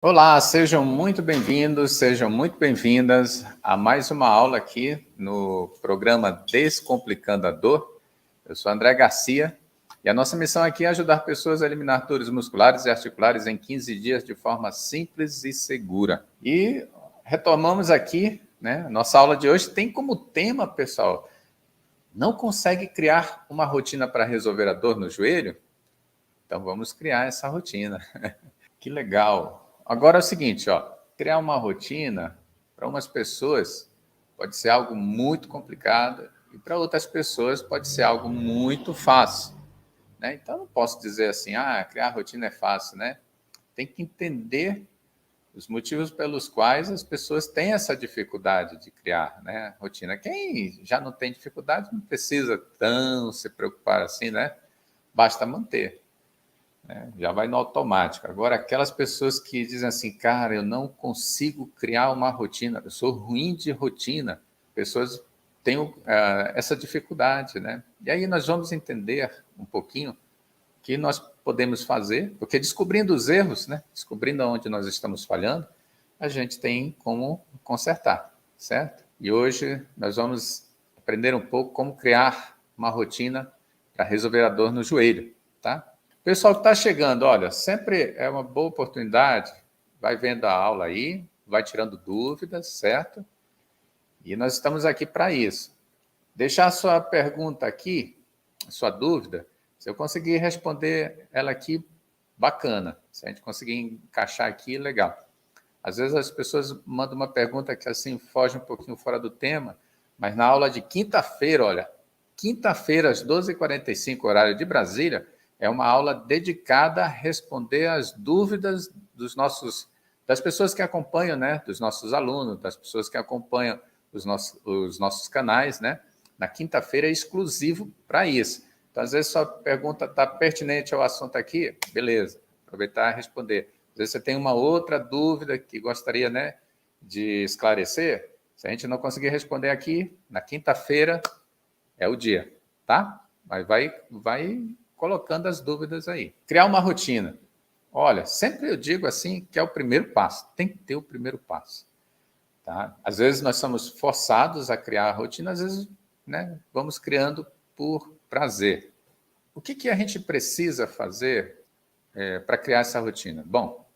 Olá, sejam muito bem-vindos, sejam muito bem-vindas a mais uma aula aqui no programa Descomplicando a Dor. Eu sou André Garcia e a nossa missão aqui é ajudar pessoas a eliminar dores musculares e articulares em 15 dias de forma simples e segura. E retomamos aqui, né? Nossa aula de hoje tem como tema, pessoal, não consegue criar uma rotina para resolver a dor no joelho? Então vamos criar essa rotina. Que legal! Agora é o seguinte, ó, criar uma rotina para umas pessoas pode ser algo muito complicado e para outras pessoas pode ser algo muito fácil, né? Então não posso dizer assim, criar rotina é fácil, né? Tem que entender os motivos pelos quais as pessoas têm essa dificuldade de criar, né, rotina. Quem já não tem dificuldade não precisa tão se preocupar assim, né? Basta manter. Já vai no automático. Agora, aquelas pessoas que dizem assim, cara, eu não consigo criar uma rotina, eu sou ruim de rotina, pessoas têm essa dificuldade, né? E aí nós vamos entender um pouquinho o que nós podemos fazer, porque descobrindo os erros, né? Descobrindo onde nós estamos falhando, a gente tem como consertar, certo? E hoje nós vamos aprender um pouco como criar uma rotina para resolver a dor no joelho, tá? Pessoal que está chegando, olha, sempre é uma boa oportunidade, vai vendo a aula aí, vai tirando dúvidas, certo? E nós estamos aqui para isso. Deixar a sua pergunta aqui, a sua dúvida, se eu conseguir responder ela aqui, bacana. Se a gente conseguir encaixar aqui, legal. Às vezes as pessoas mandam uma pergunta que assim foge um pouquinho fora do tema, mas na aula de quinta-feira, olha, quinta-feira às 12h45, horário de Brasília, é uma aula dedicada a responder às dúvidas das pessoas que acompanham, né, dos nossos alunos, das pessoas que acompanham os nossos canais, né? Na quinta-feira é exclusivo para isso. Então, às vezes, sua pergunta está pertinente ao assunto aqui, beleza, aproveitar e responder. Às vezes você tem uma outra dúvida que gostaria, né, de esclarecer. Se a gente não conseguir responder aqui, na quinta-feira é o dia, tá? Mas vai colocando as dúvidas aí. Criar uma rotina. Olha, sempre eu digo assim que é o primeiro passo. Tem que ter o primeiro passo. Tá? Às vezes nós somos forçados a criar a rotina, às vezes, né, vamos criando por prazer. O que a gente precisa fazer para criar essa rotina? Bom,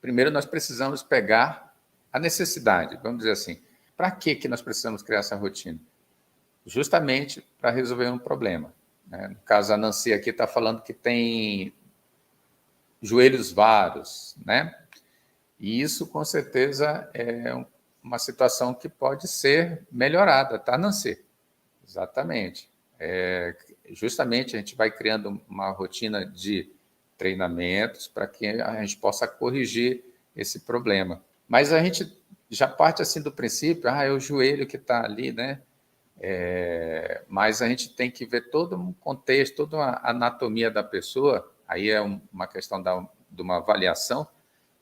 primeiro nós precisamos pegar a necessidade, vamos dizer assim. Para que nós precisamos criar essa rotina? Justamente para resolver um problema. Né? No caso, a Nancy aqui está falando que tem joelhos varos, né? E isso, com certeza, é uma situação que pode ser melhorada, tá, Nancy? Exatamente. Justamente a gente vai criando uma rotina de treinamentos para que a gente possa corrigir esse problema. Mas a gente já parte assim do princípio, é o joelho que está ali, né? Mas a gente tem que ver todo um contexto, toda a anatomia da pessoa, aí é uma questão de uma avaliação,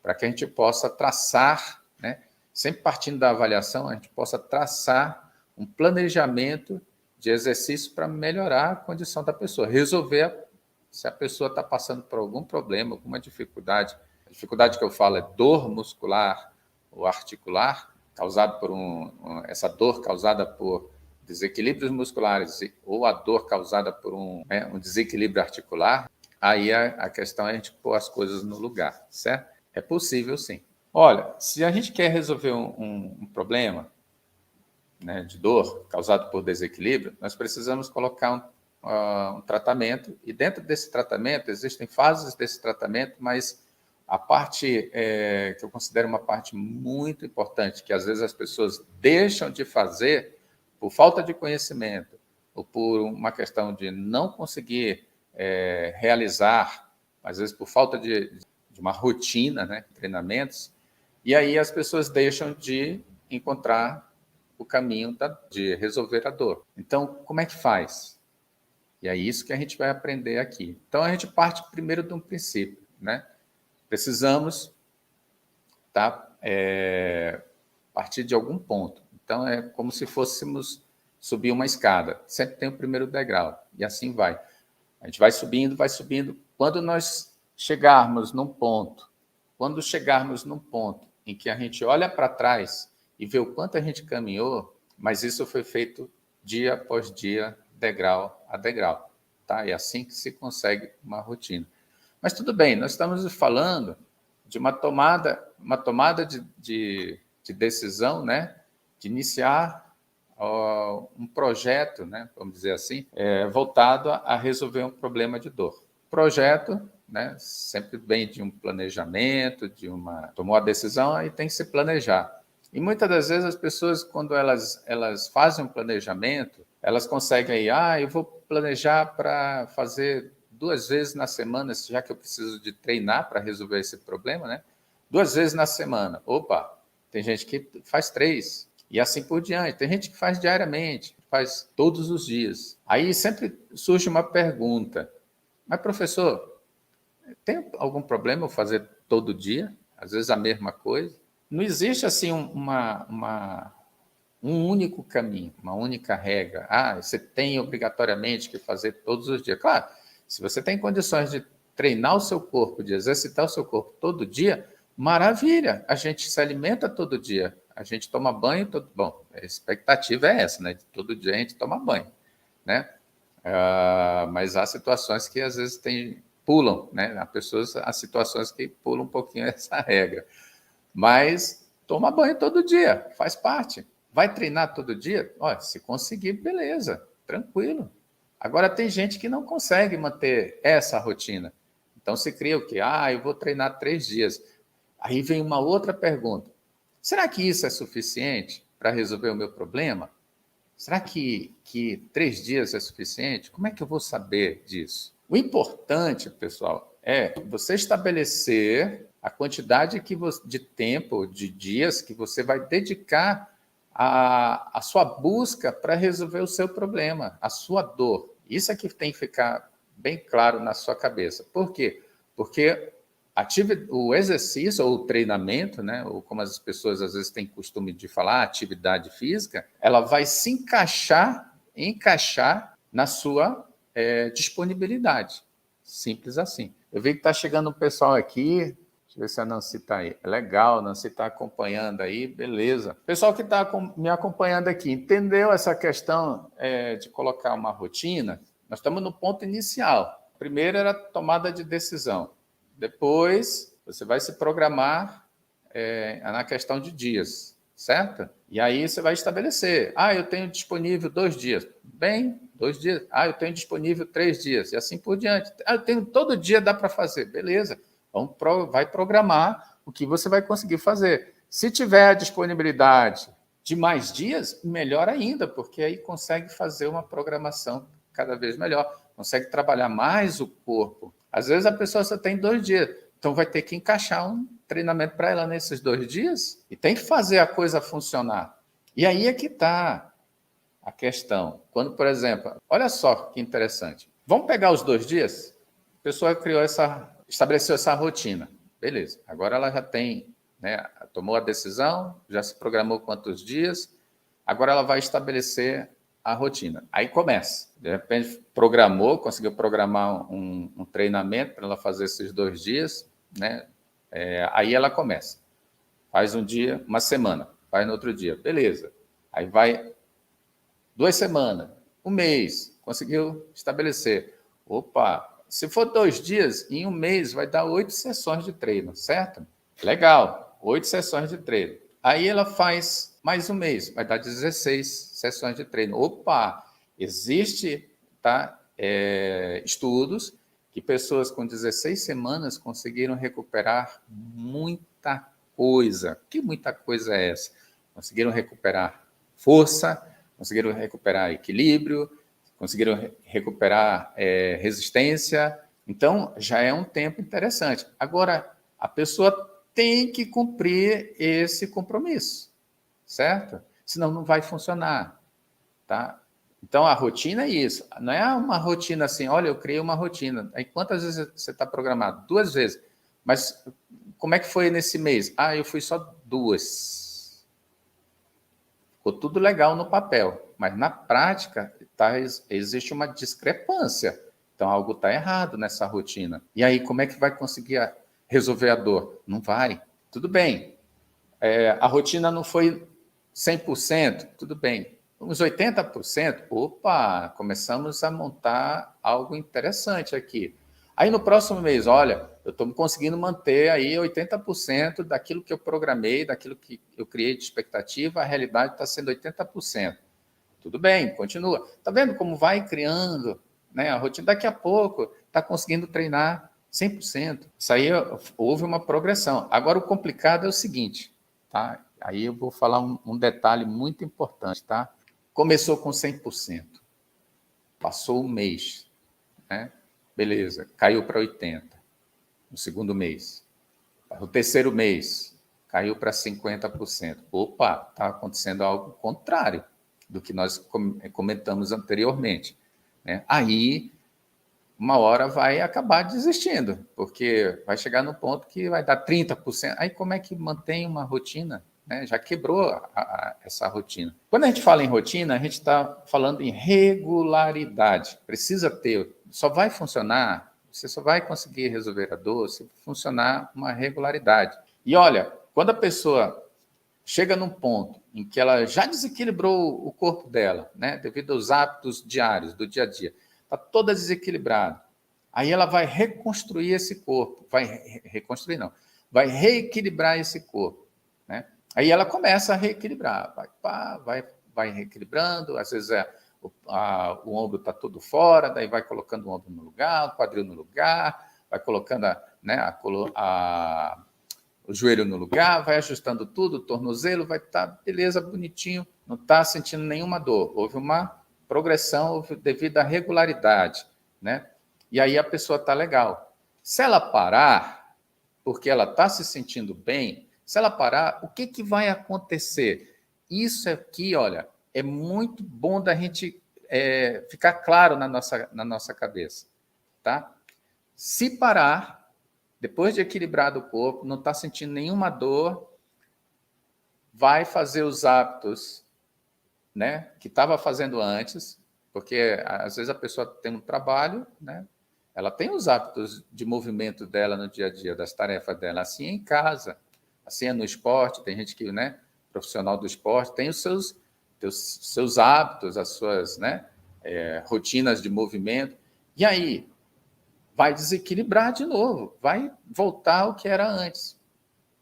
para que a gente possa traçar, né? Sempre partindo da avaliação, a gente possa traçar um planejamento de exercício para melhorar a condição da pessoa, resolver se a pessoa está passando por algum problema, alguma dificuldade. A dificuldade que eu falo é dor muscular ou articular, causada por essa dor causada por desequilíbrios musculares ou a dor causada por um desequilíbrio articular. Aí a questão é a gente pôr as coisas no lugar, certo? É possível, sim. Olha, se a gente quer resolver um problema, né, de dor causado por desequilíbrio, nós precisamos colocar um tratamento, e dentro desse tratamento existem fases desse tratamento, mas a parte que eu considero uma parte muito importante, que às vezes as pessoas deixam de fazer por falta de conhecimento, ou por uma questão de não conseguir realizar, às vezes por falta de uma rotina, né, treinamentos, e aí as pessoas deixam de encontrar o caminho de resolver a dor. Então, como é que faz? E é isso que a gente vai aprender aqui. Então, a gente parte primeiro de um princípio, né? Precisamos partir de algum ponto. Então, é como se fôssemos subir uma escada. Sempre tem o primeiro degrau, e assim vai. A gente vai subindo, vai subindo. Quando nós chegarmos num ponto quando chegarmos num ponto em que a gente olha para trás e vê o quanto a gente caminhou, mas isso foi feito dia após dia, degrau a degrau, tá? É assim que se consegue uma rotina. Mas tudo bem, nós estamos falando de uma tomada de decisão, né? De iniciar um projeto, né? Vamos dizer assim, voltado a resolver um problema de dor. Projeto, né? Sempre vem de um planejamento, tomou a decisão, aí tem que se planejar. E muitas das vezes as pessoas, quando elas fazem um planejamento, elas conseguem aí, eu vou planejar para fazer 2 vezes na semana, já que eu preciso de treinar para resolver esse problema, né? 2 vezes na semana. Opa, tem gente que faz 3, e assim por diante. Tem gente que faz diariamente, faz todos os dias. Aí sempre surge uma pergunta, mas professor, tem algum problema eu fazer todo dia? Às vezes a mesma coisa? Não existe assim um único caminho, uma única regra. Você tem obrigatoriamente que fazer todos os dias. Claro, se você tem condições de treinar o seu corpo, de exercitar o seu corpo todo dia, maravilha, a gente se alimenta todo dia, a gente toma banho todo... Bom, a expectativa é essa, né? De todo dia a gente toma banho, né? Mas há situações que às vezes pulam, né? Há situações que pulam um pouquinho essa regra. Mas toma banho todo dia, faz parte. Vai treinar todo dia? Olha, se conseguir, beleza, tranquilo. Agora, tem gente que não consegue manter essa rotina. Então, se cria o quê? Eu vou treinar 3 dias. Aí vem uma outra pergunta. Será que isso é suficiente para resolver o meu problema? Será que 3 dias é suficiente? Como é que eu vou saber disso? O importante, pessoal, é você estabelecer a quantidade de tempo, de dias que você vai dedicar à sua busca para resolver o seu problema, a sua dor. Isso é que tem que ficar bem claro na sua cabeça. Por quê? Porque o exercício ou o treinamento, né, ou como as pessoas às vezes têm costume de falar, atividade física, ela vai se encaixar na sua disponibilidade. Simples assim. Eu vi que está chegando um pessoal aqui. Deixa eu ver se a Nancy está aí. É legal, a Nancy está acompanhando aí, beleza. Pessoal que está me acompanhando aqui, entendeu essa questão de colocar uma rotina? Nós estamos no ponto inicial. Primeiro era a tomada de decisão. Depois, você vai se programar na questão de dias, certo? E aí você vai estabelecer. Eu tenho disponível 2 dias. Bem, 2 dias. Eu tenho disponível 3 dias. E assim por diante. Eu tenho todo dia, dá para fazer. Beleza. Vai programar o que você vai conseguir fazer. Se tiver a disponibilidade de mais dias, melhor ainda, porque aí consegue fazer uma programação cada vez melhor, consegue trabalhar mais o corpo. Às vezes a pessoa só tem 2 dias, então vai ter que encaixar um treinamento para ela nesses 2 dias e tem que fazer a coisa funcionar. E aí é que está a questão. Quando, por exemplo, olha só que interessante. Vamos pegar os 2 dias? A pessoa estabeleceu essa rotina. Beleza. Agora ela já tem, né, tomou a decisão, já se programou quantos dias, agora ela vai estabelecer a rotina. Aí começa. De repente, conseguiu programar um treinamento para ela fazer esses 2 dias, né? Aí ela começa. Faz um dia, uma semana, faz no outro dia. Beleza. Aí vai 2 semanas, um mês, conseguiu estabelecer. Opa, se for 2 dias, em um mês vai dar 8 sessões de treino, certo? Legal, 8 sessões de treino. Aí ela faz mais um mês, vai dar 16 sessões de treino. Opa, existe estudos que pessoas com 16 semanas conseguiram recuperar muita coisa. Que muita coisa é essa? Conseguiram recuperar força, conseguiram recuperar equilíbrio, conseguiram recuperar resistência. Então, já é um tempo interessante. Agora, a pessoa tem que cumprir esse compromisso, certo? Senão não vai funcionar, tá? Então, a rotina é isso. Não é uma rotina assim, olha, eu criei uma rotina. Aí, quantas vezes você está programado? 2 vezes. Mas como é que foi nesse mês? Eu fui só 2. Ficou tudo legal no papel, mas na prática existe uma discrepância. Então, algo está errado nessa rotina. E aí, como é que vai conseguir resolver a dor? Não vai. Tudo bem. A rotina não foi 100%, tudo bem. Uns 80%, opa, começamos a montar algo interessante aqui. Aí no próximo mês, olha, eu estou conseguindo manter aí 80% daquilo que eu programei, daquilo que eu criei de expectativa, a realidade está sendo 80%. Tudo bem, continua. Está vendo como vai criando, né, a rotina? Daqui a pouco está conseguindo treinar 100%. Isso aí houve uma progressão. Agora o complicado é o seguinte, tá? Aí eu vou falar um detalhe muito importante, tá? Começou com 100%, passou um mês, né? Beleza, caiu para 80% no segundo mês. No terceiro mês, caiu para 50%. Opa, está acontecendo algo contrário do que nós comentamos anteriormente, né? Aí, uma hora vai acabar desistindo, porque vai chegar no ponto que vai dar 30%. Aí como é que mantém uma rotina? Né? Já quebrou essa rotina. Quando a gente fala em rotina, a gente está falando em regularidade. Precisa ter, só vai funcionar, você só vai conseguir resolver a dor se funcionar uma regularidade. E olha, quando a pessoa chega num ponto em que ela já desequilibrou o corpo dela, né, devido aos hábitos diários, do dia a dia, está toda desequilibrada. Aí ela vai reconstruir esse corpo, reconstruir não, vai reequilibrar esse corpo, né? Aí ela começa a reequilibrar, vai reequilibrando, às vezes o ombro está todo fora, daí vai colocando o ombro no lugar, o quadril no lugar, vai colocando o joelho no lugar, vai ajustando tudo, o tornozelo vai estar beleza, bonitinho, não está sentindo nenhuma dor. Houve uma progressão devido à regularidade, né? E aí a pessoa está legal. Se ela parar, porque ela está se sentindo bem, se ela parar, o que vai acontecer? Isso aqui, olha, é muito bom da gente ficar claro na nossa cabeça, tá? Se parar, depois de equilibrado o corpo, não está sentindo nenhuma dor, vai fazer os hábitos, né, que estava fazendo antes, porque às vezes a pessoa tem um trabalho, né, ela tem os hábitos de movimento dela no dia a dia, das tarefas dela, assim é em casa, assim é no esporte, tem gente que, né, profissional do esporte, tem os seus hábitos, as suas, né, rotinas de movimento, e aí vai desequilibrar de novo, vai voltar ao que era antes.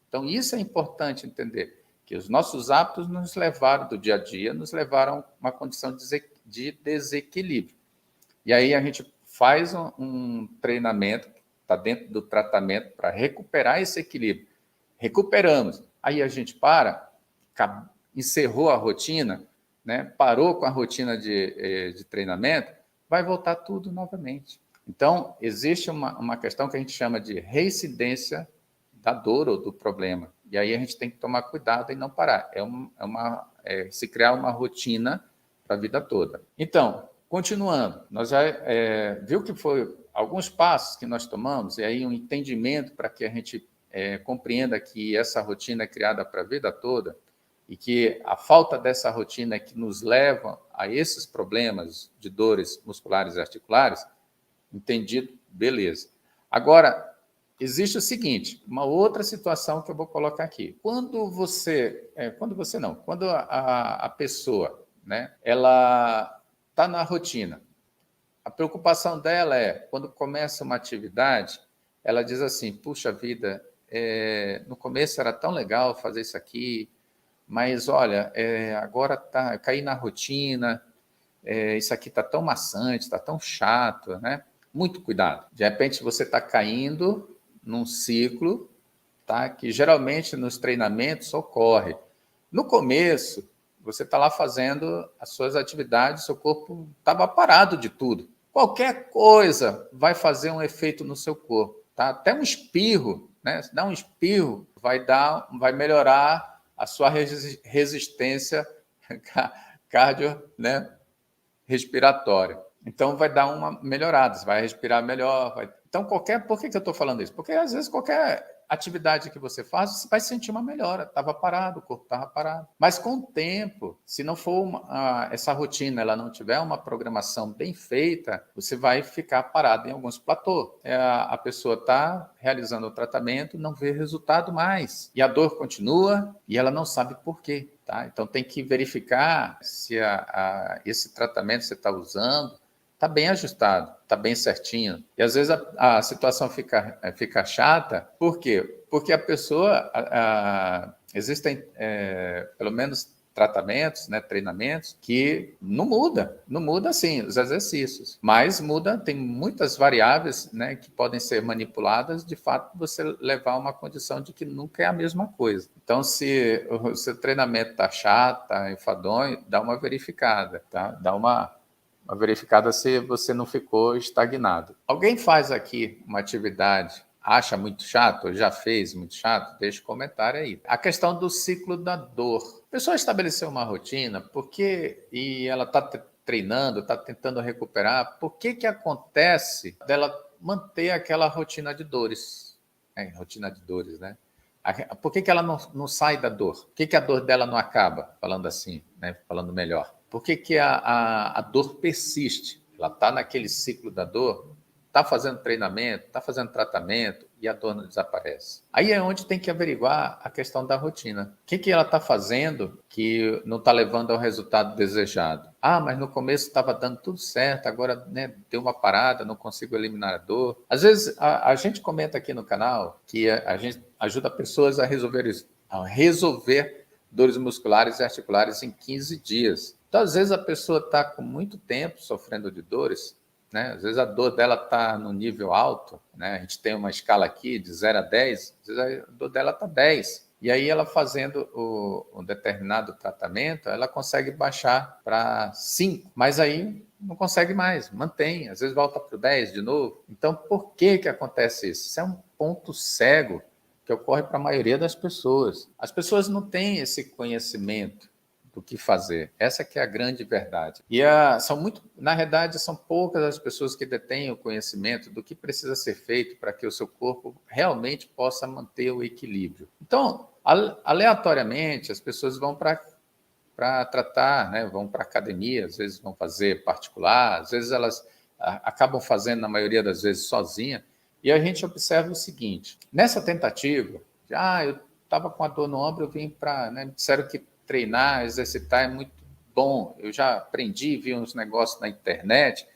Então, isso é importante entender, que os nossos hábitos nos levaram, do dia a dia, nos levaram a uma condição de desequilíbrio. E aí a gente faz um treinamento, está dentro do tratamento, para recuperar esse equilíbrio. Recuperamos. Aí a gente encerrou a rotina, né? Parou com a rotina de treinamento, vai voltar tudo novamente. Então, existe uma questão que a gente chama de reincidência da dor ou do problema. E aí a gente tem que tomar cuidado e não parar. Se criar uma rotina para a vida toda. Então, continuando, nós já viu que foi alguns passos que nós tomamos, e aí um entendimento para que a gente compreenda que essa rotina é criada para a vida toda, e que a falta dessa rotina é que nos leva a esses problemas de dores musculares e articulares. Entendido? Beleza. Agora, existe o seguinte, uma outra situação que eu vou colocar aqui. Quando a pessoa, né, ela está na rotina, a preocupação dela é, quando começa uma atividade, ela diz assim, puxa vida, no começo era tão legal fazer isso aqui, mas olha, agora eu caí na rotina, isso aqui está tão maçante, está tão chato, né? Muito cuidado. De repente você está caindo num ciclo, tá? Que geralmente nos treinamentos ocorre. No começo, você está lá fazendo as suas atividades, seu corpo estava parado de tudo. Qualquer coisa vai fazer um efeito no seu corpo, tá? Até um espirro, né? Se dá um espirro, vai melhorar a sua resistência cardio, né? Respiratória. Então, vai dar uma melhorada, você vai respirar melhor. Então, por que eu estou falando isso? Porque, às vezes, qualquer atividade que você faz, você vai sentir uma melhora. Estava parado, o corpo estava parado. Mas com o tempo, se não for essa rotina, ela não tiver uma programação bem feita, você vai ficar parado em alguns platôs. A pessoa está realizando o tratamento, não vê resultado mais. E a dor continua e ela não sabe por quê. Tá? Então tem que verificar se esse tratamento que você está usando está bem ajustado, está bem certinho. E às vezes a situação fica chata. Por quê? Porque a pessoa, existem pelo menos tratamentos, né, treinamentos, que não muda sim os exercícios, mas muda, tem muitas variáveis, né, que podem ser manipuladas, de fato, você levar a uma condição de que nunca é a mesma coisa. Então, se o seu treinamento está chato, está enfadonho, dá uma verificada, tá? Dá uma verificada se você não ficou estagnado. Alguém faz aqui uma atividade, acha muito chato, já fez muito chato? Deixa um comentário aí. A questão do ciclo da dor. A pessoa estabeleceu uma rotina, e ela está treinando, está tentando recuperar, por que acontece dela manter aquela rotina de dores? Rotina de dores, né? Por que ela não sai da dor? Por que a dor dela não acaba? Falando assim, né? Falando melhor. Por que a dor persiste? Ela está naquele ciclo da dor, está fazendo treinamento, está fazendo tratamento e a dor não desaparece. Aí é onde tem que averiguar a questão da rotina. O que ela está fazendo que não está levando ao resultado desejado? Mas no começo estava dando tudo certo, agora, né, deu uma parada, não consigo eliminar a dor. Às vezes a gente comenta aqui no canal que a gente ajuda pessoas a resolver isso, a resolver dores musculares e articulares em 15 dias. Então, às vezes, a pessoa está com muito tempo sofrendo de dores, né? Às vezes a dor dela está no nível alto, né? A gente tem uma escala aqui de 0 a 10, às vezes a dor dela está 10. E aí ela fazendo um determinado tratamento, ela consegue baixar para 5, mas aí não consegue mais, mantém, às vezes volta para o 10 de novo. Então, por que acontece isso? Isso é um ponto cego que ocorre para a maioria das pessoas. As pessoas não têm esse conhecimento do que fazer. Essa que é a grande verdade. E na realidade, são poucas as pessoas que detêm o conhecimento do que precisa ser feito para que o seu corpo realmente possa manter o equilíbrio. Então, aleatoriamente, as pessoas vão para tratar, né? Vão para academia, às vezes vão fazer particular, às vezes elas acabam fazendo, na maioria das vezes, sozinha. E a gente observa o seguinte, nessa tentativa, eu estava com a dor no ombro, eu vim para, né, disseram que treinar, exercitar é muito bom. Eu já aprendi, vi uns negócios na internet,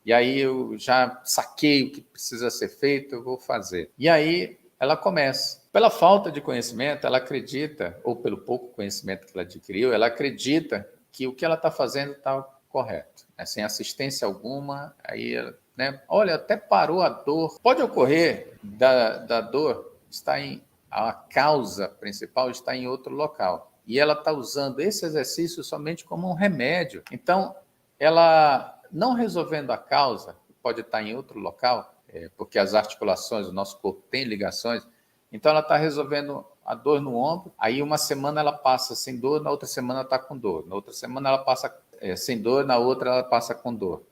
e aí eu já saquei o que precisa ser feito, eu vou fazer. E aí ela começa. Pela falta de conhecimento, ela acredita, ou pelo pouco conhecimento que ela adquiriu, ela acredita que o que ela está fazendo está correto. Sem assistência alguma, aí, né, olha, até parou a dor. Pode ocorrer da dor estar a causa principal está em outro local. E ela está usando esse exercício somente como um remédio. Então, ela não resolvendo a causa, pode estar em outro local, porque as articulações do nosso corpo têm ligações, então ela está resolvendo a dor no ombro, aí uma semana ela passa sem dor, na outra semana ela está com dor, na outra semana ela passa sem dor, na outra ela passa com dor.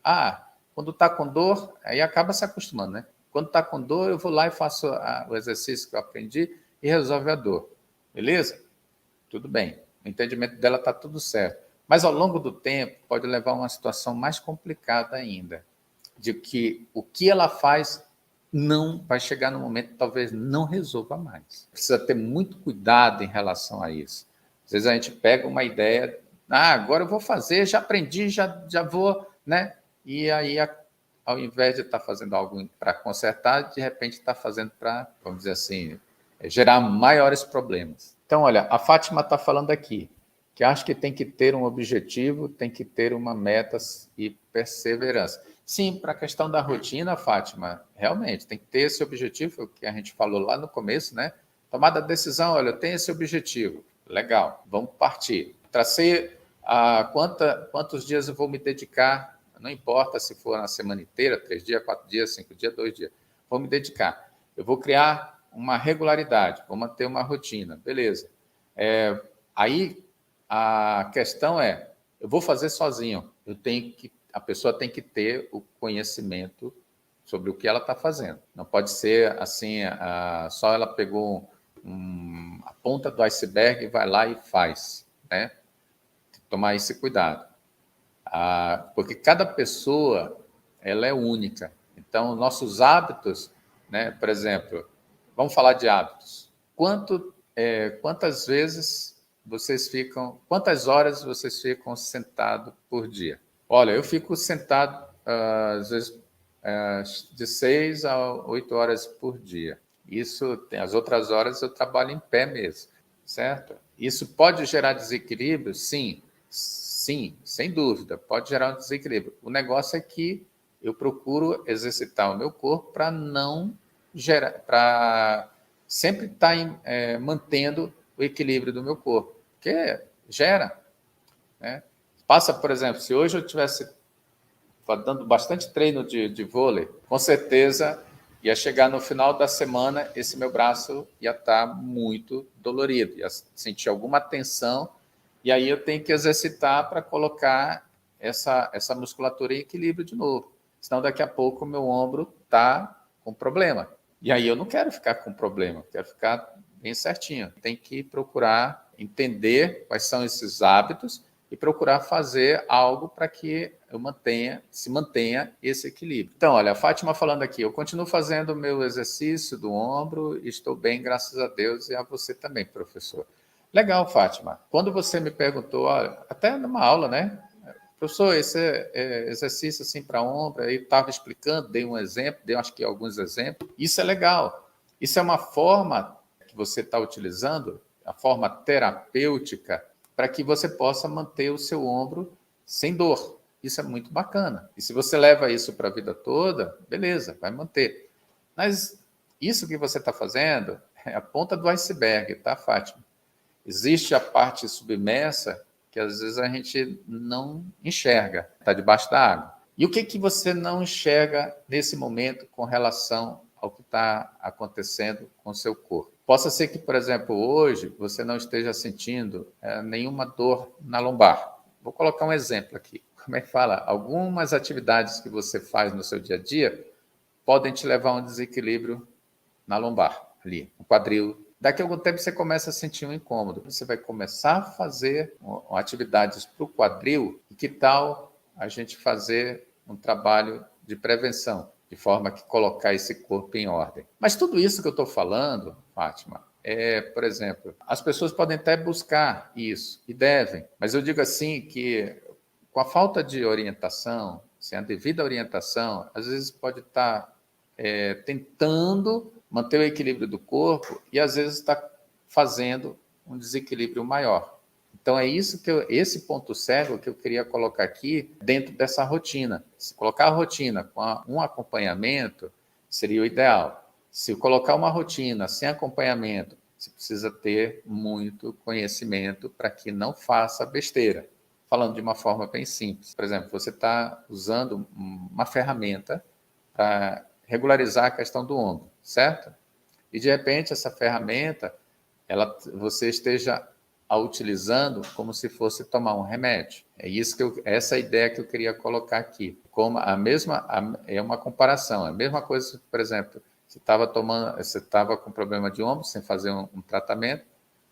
Quando está com dor, aí acaba se acostumando, né? Quando está com dor, eu vou lá e faço o exercício que eu aprendi e resolve a dor. Beleza? Tudo bem. O entendimento dela está tudo certo. Mas ao longo do tempo pode levar a uma situação mais complicada ainda, de que o que ela faz não vai chegar no momento que talvez não resolva mais. Precisa ter muito cuidado em relação a isso. Às vezes a gente pega uma ideia, agora eu vou fazer, já aprendi, já vou, né? E aí, ao invés de estar fazendo algo para consertar, de repente está fazendo para, vamos dizer assim, gerar maiores problemas. Então, olha, a Fátima está falando aqui, que acho que tem que ter um objetivo, tem que ter uma meta e perseverança. Sim, para a questão da rotina, Fátima, realmente, tem que ter esse objetivo que a gente falou lá no começo, né? Tomada a decisão, olha, eu tenho esse objetivo, legal, vamos partir. Tracei quantos dias eu vou me dedicar, não importa se for na semana inteira, 3 dias, 4 dias, 5 dias, 2 dias, vou me dedicar. Eu vou criar uma regularidade, vou manter uma rotina, beleza. Aí a questão é, eu vou fazer sozinho, a pessoa tem que ter o conhecimento sobre o que ela está fazendo. Não pode ser assim, só ela pegou a ponta do iceberg e vai lá e faz, né? Tem que tomar esse cuidado. Porque cada pessoa, ela é única. Então, nossos hábitos, né? Por exemplo, vamos falar de hábitos. Quantas horas vocês ficam sentados por dia? Olha, eu fico sentado, às vezes, de 6 a 8 horas por dia. As outras horas eu trabalho em pé mesmo, certo? Isso pode gerar desequilíbrio? Sim, sem dúvida, pode gerar um desequilíbrio. O negócio é que eu procuro exercitar o meu corpo para não gerar, para sempre estar mantendo o equilíbrio do meu corpo, porque gera, né? Passa, por exemplo, se hoje eu tivesse dando bastante treino de vôlei, com certeza ia chegar no final da semana, esse meu braço ia estar muito dolorido, ia sentir alguma tensão, e aí eu tenho que exercitar para colocar essa musculatura em equilíbrio de novo. Senão daqui a pouco o meu ombro está com problema. E aí eu não quero ficar com problema, quero ficar bem certinho. Tem que procurar entender quais são esses hábitos e procurar fazer algo para que eu se mantenha esse equilíbrio. Então, olha, a Fátima falando aqui, eu continuo fazendo o meu exercício do ombro e estou bem, graças a Deus, e a você também, professor. Legal, Fátima. Quando você me perguntou, olha, até numa aula, né? Professor, esse exercício assim para ombro, aí estava explicando, dei um exemplo, dei acho que alguns exemplos. Isso é legal. Isso é uma forma que você está utilizando, a forma terapêutica, para que você possa manter o seu ombro sem dor. Isso é muito bacana. E se você leva isso para a vida toda, beleza, vai manter. Mas isso que você está fazendo é a ponta do iceberg, tá, Fátima? Existe a parte submersa que às vezes a gente não enxerga, está debaixo da água. E o que você não enxerga nesse momento com relação ao que está acontecendo com o seu corpo? Possa ser que, por exemplo, hoje você não esteja sentindo nenhuma dor na lombar. Vou colocar um exemplo aqui. Como é que fala? Algumas atividades que você faz no seu dia a dia podem te levar a um desequilíbrio na lombar, ali, no quadril. Daqui a algum tempo você começa a sentir um incômodo. Você vai começar a fazer atividades para o quadril. E que tal a gente fazer um trabalho de prevenção, de forma que colocar esse corpo em ordem? Mas tudo isso que eu estou falando, Fátima, por exemplo, as pessoas podem até buscar isso, e devem. Mas eu digo assim que, com a falta de orientação, sem a devida orientação, às vezes pode estar tentando manter o equilíbrio do corpo e às vezes está fazendo um desequilíbrio maior. Então é isso esse ponto cego que eu queria colocar aqui dentro dessa rotina. Se colocar a rotina com um acompanhamento seria o ideal. Se colocar uma rotina sem acompanhamento, você precisa ter muito conhecimento para que não faça besteira. Falando de uma forma bem simples. Por exemplo, você está usando uma ferramenta para regularizar a questão do ombro, certo? E, de repente, essa ferramenta, você esteja a utilizando como se fosse tomar um remédio. Essa ideia que eu queria colocar aqui. Como é uma comparação. É a mesma coisa, por exemplo, você estava com problema de ombro, sem fazer um tratamento,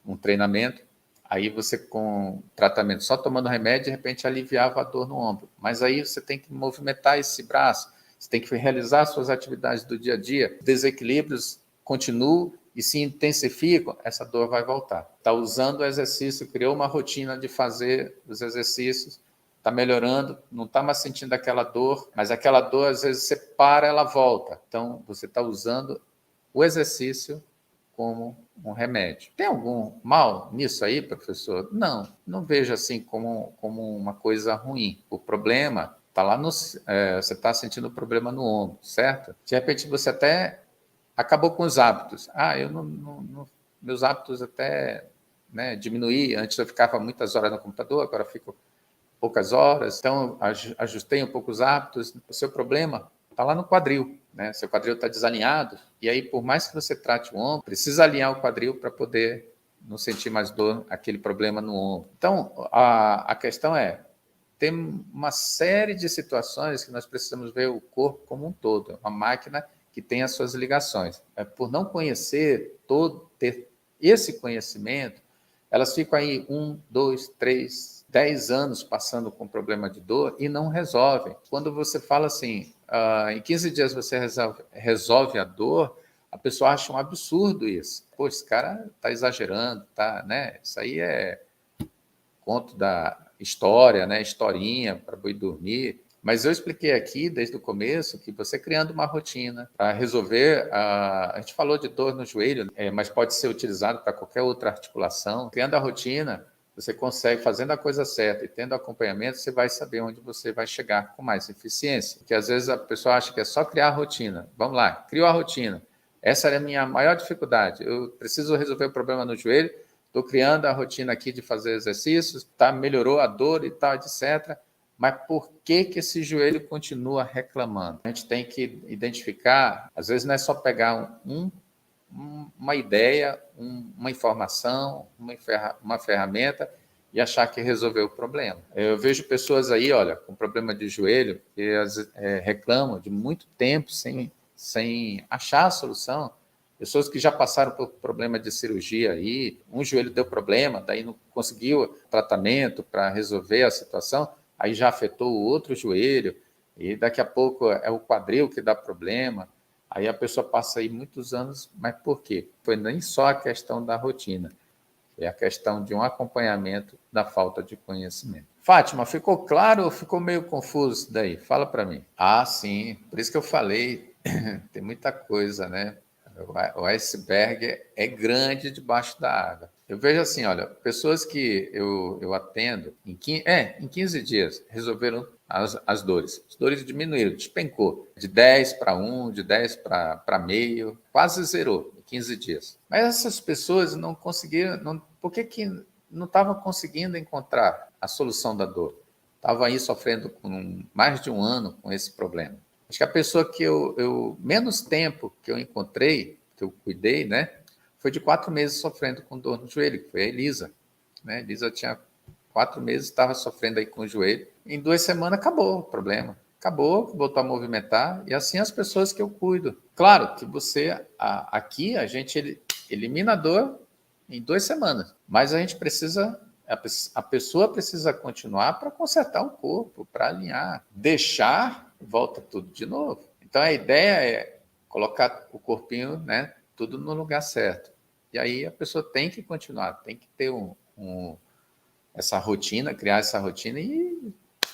um treinamento, aí você com tratamento só tomando remédio, de repente aliviava a dor no ombro. Mas aí você tem que movimentar esse braço, você tem que realizar suas atividades do dia a dia, desequilíbrios continuam e se intensificam, essa dor vai voltar. Está usando o exercício, criou uma rotina de fazer os exercícios, está melhorando, não está mais sentindo aquela dor, mas aquela dor, às vezes, você para, ela volta. Então, você está usando o exercício como um remédio. Tem algum mal nisso aí, professor? Não vejo assim como uma coisa ruim. O problema está lá você está sentindo problema no ombro, certo? De repente você até acabou com os hábitos. Meus hábitos até diminuí. Antes eu ficava muitas horas no computador, agora fico poucas horas. Então ajustei um pouco os hábitos. O seu problema está lá no quadril, né? Seu quadril está desalinhado e aí, por mais que você trate o ombro, precisa alinhar o quadril para poder não sentir mais dor, aquele problema no ombro. Então, a questão é, tem uma série de situações que nós precisamos ver o corpo como um todo, uma máquina que tem as suas ligações. Por não conhecer ter esse conhecimento, elas ficam aí 1, 2, 3, 10 anos passando com problema de dor e não resolvem. Quando você fala assim, em 15 dias você resolve a dor, a pessoa acha um absurdo isso. Pô, esse cara está exagerando, tá, né? Isso aí é conto da história, né? Historinha para boi dormir. Mas eu expliquei aqui, desde o começo, que você criando uma rotina para resolver... A gente falou de dor no joelho, mas pode ser utilizado para qualquer outra articulação. Criando a rotina, você consegue, fazendo a coisa certa e tendo acompanhamento, você vai saber onde você vai chegar com mais eficiência. Porque às vezes a pessoa acha que é só criar a rotina. Vamos lá, crio a rotina. Essa era a minha maior dificuldade. Eu preciso resolver o problema no joelho, estou criando a rotina aqui de fazer exercícios, tá, melhorou a dor e tal, etc. Mas por que esse joelho continua reclamando? A gente tem que identificar, às vezes não é só pegar uma ideia, uma informação, uma ferramenta e achar que resolveu o problema. Eu vejo pessoas aí, olha, com problema de joelho, que reclamam de muito tempo sem achar a solução. Pessoas que já passaram por problema de cirurgia aí, um joelho deu problema, daí não conseguiu tratamento para resolver a situação, aí já afetou o outro joelho, e daqui a pouco é o quadril que dá problema. Aí a pessoa passa aí muitos anos, mas por quê? Foi nem só a questão da rotina, é a questão de um acompanhamento da falta de conhecimento. Fátima, ficou claro ou ficou meio confuso isso daí? Fala para mim. Ah, sim, por isso que eu falei, tem muita coisa, né? O iceberg é grande debaixo da água. Eu vejo assim, olha, pessoas que eu atendo, em 15 dias, resolveram as dores. As dores diminuíram, despencou. De 10 para 1, de 10 para meio, quase zerou em 15 dias. Mas essas pessoas não conseguiram, por que não estavam conseguindo encontrar a solução da dor? Estavam aí sofrendo com mais de um ano com esse problema. Acho que a pessoa que menos tempo que eu encontrei, que eu cuidei, né, foi de 4 meses sofrendo com dor no joelho, que foi a Elisa. Né? Elisa tinha 4 meses, estava sofrendo aí com o joelho. Em 2 semanas acabou o problema. Acabou, voltou a movimentar, e assim as pessoas que eu cuido. Claro que aqui a gente elimina a dor em 2 semanas, mas a gente precisa... A pessoa precisa continuar para consertar o corpo, para alinhar. Deixar, volta tudo de novo. Então, a ideia é colocar o corpinho, né, tudo no lugar certo. E aí a pessoa tem que continuar, tem que ter essa rotina, criar essa rotina e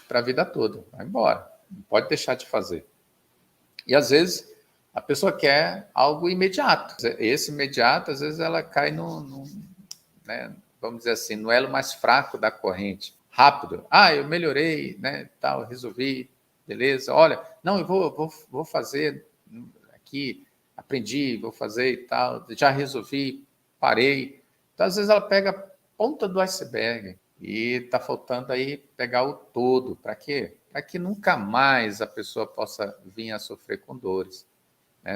para a vida toda. Vai embora. Não pode deixar de fazer. E, às vezes, a pessoa quer algo imediato. Esse imediato, às vezes, ela cai né, vamos dizer assim, no elo mais fraco da corrente. Rápido. Ah, eu melhorei, né, tal, resolvi, beleza. Olha, não, eu vou fazer aqui, aprendi, vou fazer e tal, já resolvi, parei. Então, às vezes, ela pega a ponta do iceberg e está faltando aí pegar o todo. Para quê? Para que nunca mais a pessoa possa vir a sofrer com dores.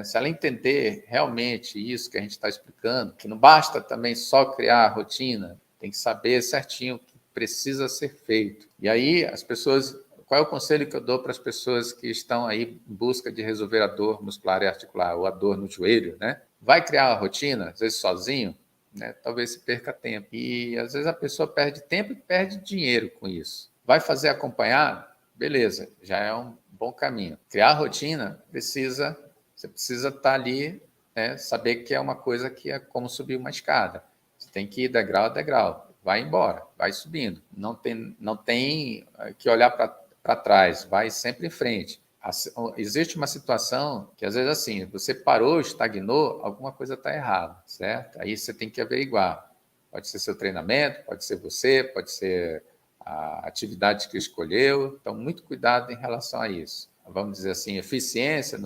Se ela entender realmente isso que a gente está explicando, que não basta também só criar a rotina, tem que saber certinho o que precisa ser feito. E aí, as pessoas, qual é o conselho que eu dou para as pessoas que estão aí em busca de resolver a dor muscular e articular, ou a dor no joelho, né? Vai criar a rotina, às vezes sozinho, né? Talvez se perca tempo. E às vezes a pessoa perde tempo e perde dinheiro com isso. Vai fazer acompanhar? Beleza, já é um bom caminho. Criar a rotina você precisa estar ali, né, saber que é uma coisa que é como subir uma escada. Você tem que ir degrau a degrau. Vai embora, vai subindo. Não tem que olhar para trás, vai sempre em frente. Existe uma situação que, às vezes, assim, você parou, estagnou, alguma coisa está errada, certo? Aí você tem que averiguar. Pode ser seu treinamento, pode ser você, pode ser a atividade que escolheu. Então, muito cuidado em relação a isso. Vamos dizer assim, eficiência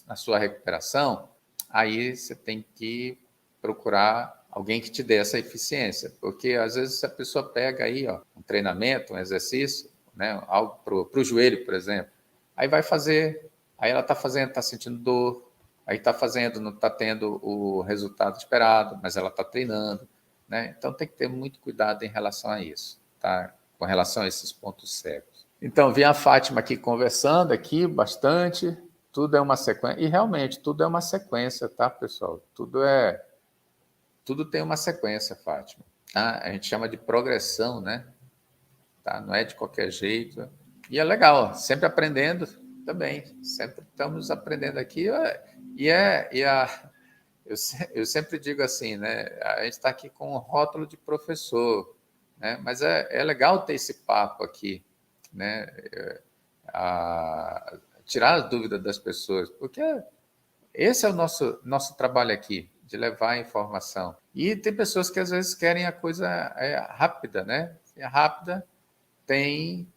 na sua recuperação, aí você tem que procurar alguém que te dê essa eficiência, porque às vezes a pessoa pega aí um treinamento, um exercício, né, algo para o joelho, por exemplo, aí vai fazer, aí ela está fazendo, está sentindo dor, aí está fazendo, não está tendo o resultado esperado, mas ela está treinando, né? Então tem que ter muito cuidado em relação a isso, tá? com relação a esses pontos cegos. Então, vi a Fátima aqui conversando aqui bastante, tudo é uma sequência, e realmente tudo é uma sequência, tá, pessoal? Tudo tem uma sequência, Fátima. Tá? A gente chama de progressão, né? Tá? Não é de qualquer jeito. E é legal, sempre aprendendo também, sempre estamos aprendendo aqui. Eu sempre digo assim, né? A gente está aqui com um rótulo de professor, né? Mas é legal ter esse papo aqui, né? Tirar as dúvidas das pessoas, porque esse é o nosso trabalho aqui, de levar a informação. E tem pessoas que às vezes querem a coisa rápida, né? E a rápida tem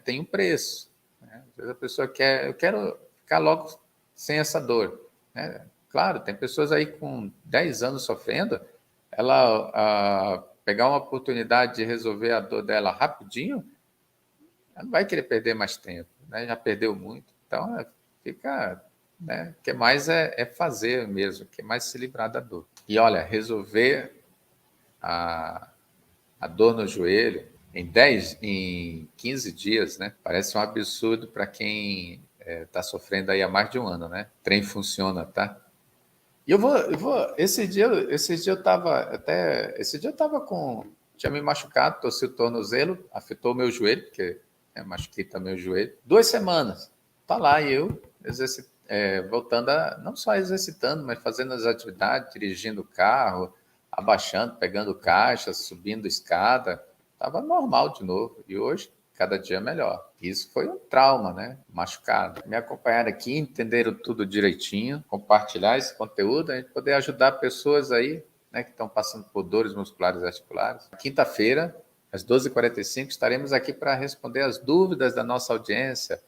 um preço. Né? Às vezes a pessoa eu quero ficar logo sem essa dor. Né? Claro, tem pessoas aí com 10 anos sofrendo, ela pegar uma oportunidade de resolver a dor dela rapidinho, ela não vai querer perder mais tempo, né? Já perdeu muito. Então, fica... Né? O que mais é fazer mesmo, o que mais se livrar da dor. E olha, resolver a dor no joelho em 15 dias, né? Parece um absurdo para quem está sofrendo aí há mais de um ano, né? O trem funciona, tá? E esse dia eu estava tinha me machucado, torci o tornozelo, afetou o meu joelho, porque machuquei também o joelho. 2 semanas, tá lá e eu voltando não só exercitando, mas fazendo as atividades, dirigindo o carro, abaixando, pegando caixa, subindo escada, estava normal de novo. E hoje, cada dia melhor. Isso foi um trauma, né? Machucado. Me acompanharam aqui, entenderam tudo direitinho, compartilhar esse conteúdo, a gente poder ajudar pessoas aí, né, que estão passando por dores musculares e articulares. Quinta-feira, às 12h45, estaremos aqui para responder as dúvidas da nossa audiência.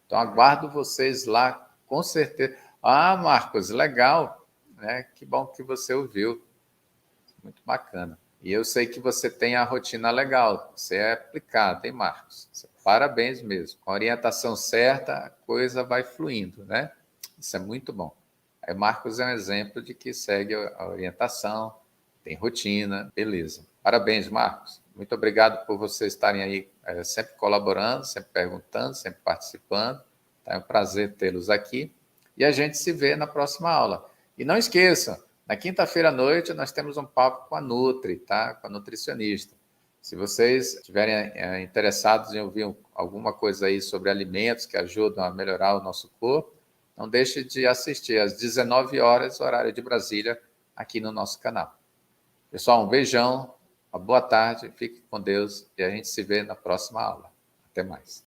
Então, aguardo vocês lá, com certeza. Ah, Marcos, legal, né? Que bom que você ouviu. Muito bacana. E eu sei que você tem a rotina legal, você é aplicado, hein, Marcos? Parabéns mesmo. Com a orientação certa, a coisa vai fluindo, né? Isso é muito bom. Aí, Marcos é um exemplo de que segue a orientação, tem rotina, beleza. Parabéns, Marcos. Muito obrigado por vocês estarem aí sempre colaborando, sempre perguntando, sempre participando. É um prazer tê-los aqui. E a gente se vê na próxima aula. E não esqueçam, na quinta-feira à noite nós temos um papo com a Nutri, tá? Com a nutricionista. Se vocês estiverem interessados em ouvir alguma coisa aí sobre alimentos que ajudam a melhorar o nosso corpo, não deixe de assistir às 19 horas, horário de Brasília, aqui no nosso canal. Pessoal, um beijão, uma boa tarde, fique com Deus e a gente se vê na próxima aula. Até mais.